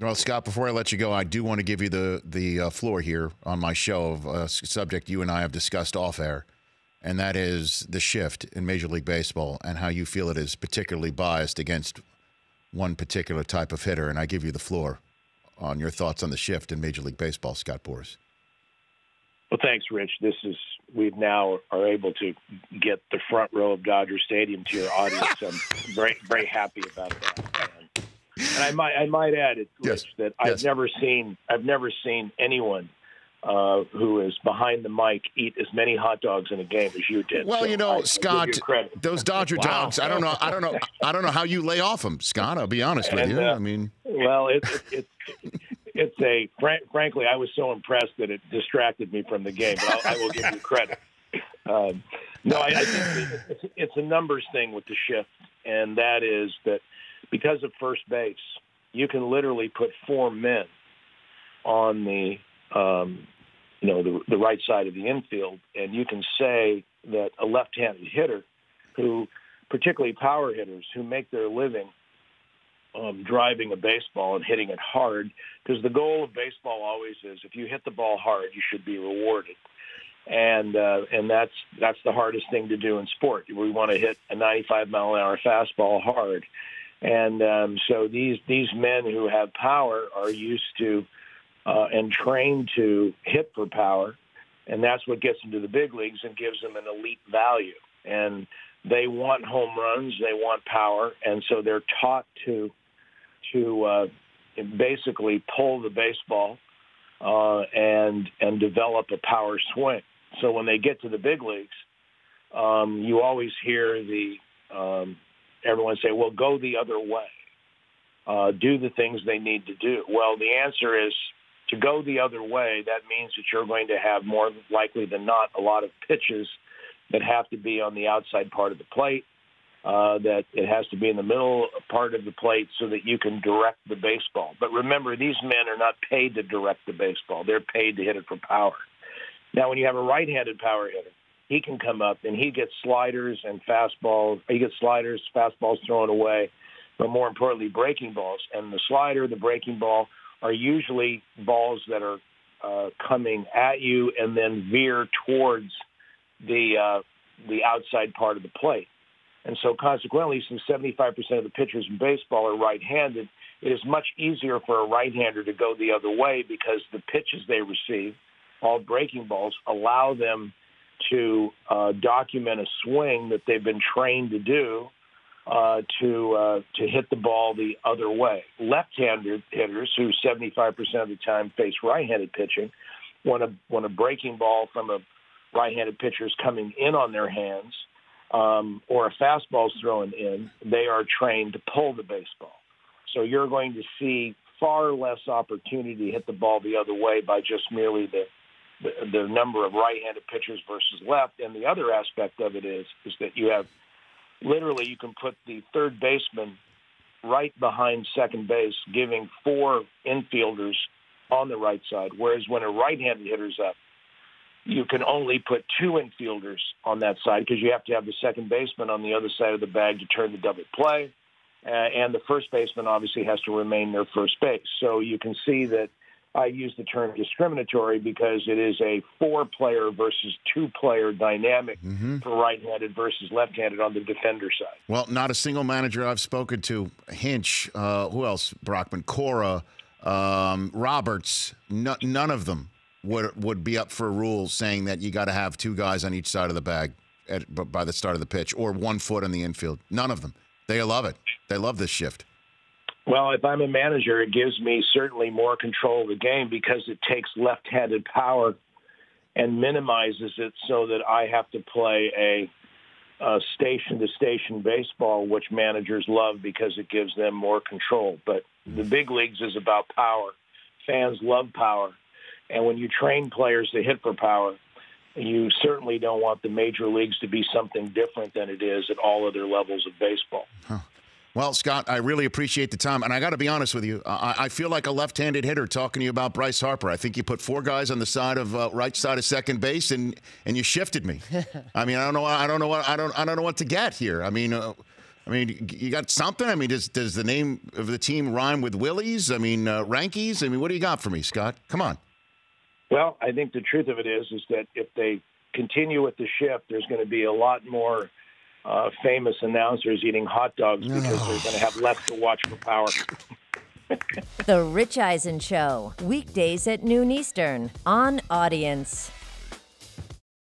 Well, Scott, before I let you go, I do want to give you the floor here on my show of a subject you and I have discussed off air, and that is the shift in Major League Baseball and how you feel it is particularly biased against one particular type of hitter. And I give you the floor on your thoughts on the shift in Major League Baseball, Scott Boras. Well, thanks, Rich. We now are able to get the front row of Dodger Stadium to your audience. I'm very, very happy about that. And I might add, Rich, that I've never seen anyone who is behind the mic eat as many hot dogs in a game as you did. Well, so Scott, those Dodger dogs. I don't know how you lay off them, Scott. I'll be honest with you. Well, frankly, I was so impressed that it distracted me from the game. But I will give you credit. I think it's a numbers thing with the shift, and that is that because of first base, you can literally put 4 men on the right side of the infield, and you can say that a left-handed hitter, who, particularly power hitters, who make their living driving a baseball and hitting it hard, because the goal of baseball always is if you hit the ball hard, you should be rewarded. And that's the hardest thing to do in sport. We want to hit a 95-mile-an-hour fastball hard. And so these men who have power are used to and trained to hit for power, and that's what gets them to the big leagues and gives them an elite value. And they want home runs, they want power, and so they're taught to basically pull the baseball and develop a power swing. So when they get to the big leagues, you always hear everyone say, well, go the other way. Do the things they need to do. Well, the answer is to go the other way. That means that you're going to have, more likely than not, a lot of pitches that have to be on the outside part of the plate, that it has to be in the middle part of the plate so that you can direct the baseball. But remember, these men are not paid to direct the baseball. They're paid to hit it for power. Now, when you have a right-handed power hitter, he can come up and he gets sliders and fastballs. He gets sliders, fastballs thrown away, but more importantly, breaking balls. And the slider, the breaking ball are usually balls that are coming at you and then veer towards the outside part of the plate. And so consequently, since 75% of the pitchers in baseball are right-handed, it is much easier for a right-hander to go the other way because the pitches they receive, all breaking balls, allow them to document a swing that they've been trained to do to hit the ball the other way. Left-handed hitters, who 75% of the time face right-handed pitching, when a breaking ball from a right-handed pitcher is coming in on their hands or a fastball is thrown in, they are trained to pull the baseball. So you're going to see far less opportunity to hit the ball the other way by just merely the number of right-handed pitchers versus left. And the other aspect of it is that you have literally, you can put the third baseman right behind second base, giving 4 infielders on the right side. Whereas when a right-handed hitter's up, you can only put 2 infielders on that side because you have to have the second baseman on the other side of the bag to turn the double play. And the first baseman obviously has to remain near first base. So you can see that I use the term discriminatory because it is a 4-player versus 2-player dynamic for right-handed versus left-handed on the defender side. Well, not a single manager I've spoken to, Hinch, who else, Brockman, Cora, Roberts, none of them would be up for a rule saying that you got to have 2 guys on each side of the bag by the start of the pitch or 1 foot on the infield. None of them. They love it. They love this shift. Well, if I'm a manager, it gives me certainly more control of the game because it takes left-handed power and minimizes it so that I have to play a station-to-station baseball, which managers love because it gives them more control. But the big leagues is about power. Fans love power. And when you train players to hit for power, you certainly don't want the major leagues to be something different than it is at all other levels of baseball. Huh. Well, Scott, I really appreciate the time. And I got to be honest with you. I feel like a left-handed hitter talking to you about Bryce Harper. I think you put 4 guys on the side of right side of second base, and you shifted me. I mean, I don't know what to get here. I mean, I mean, you got something? I mean, does the name of the team rhyme with Willie's? I mean, Rankies? I mean, what do you got for me, Scott? Come on. Well, I think the truth of it is that if they continue with the shift, there's going to be a lot more famous announcers eating hot dogs because they're going to have less to watch for power. The Rich Eisen Show, weekdays at noon Eastern on Audience.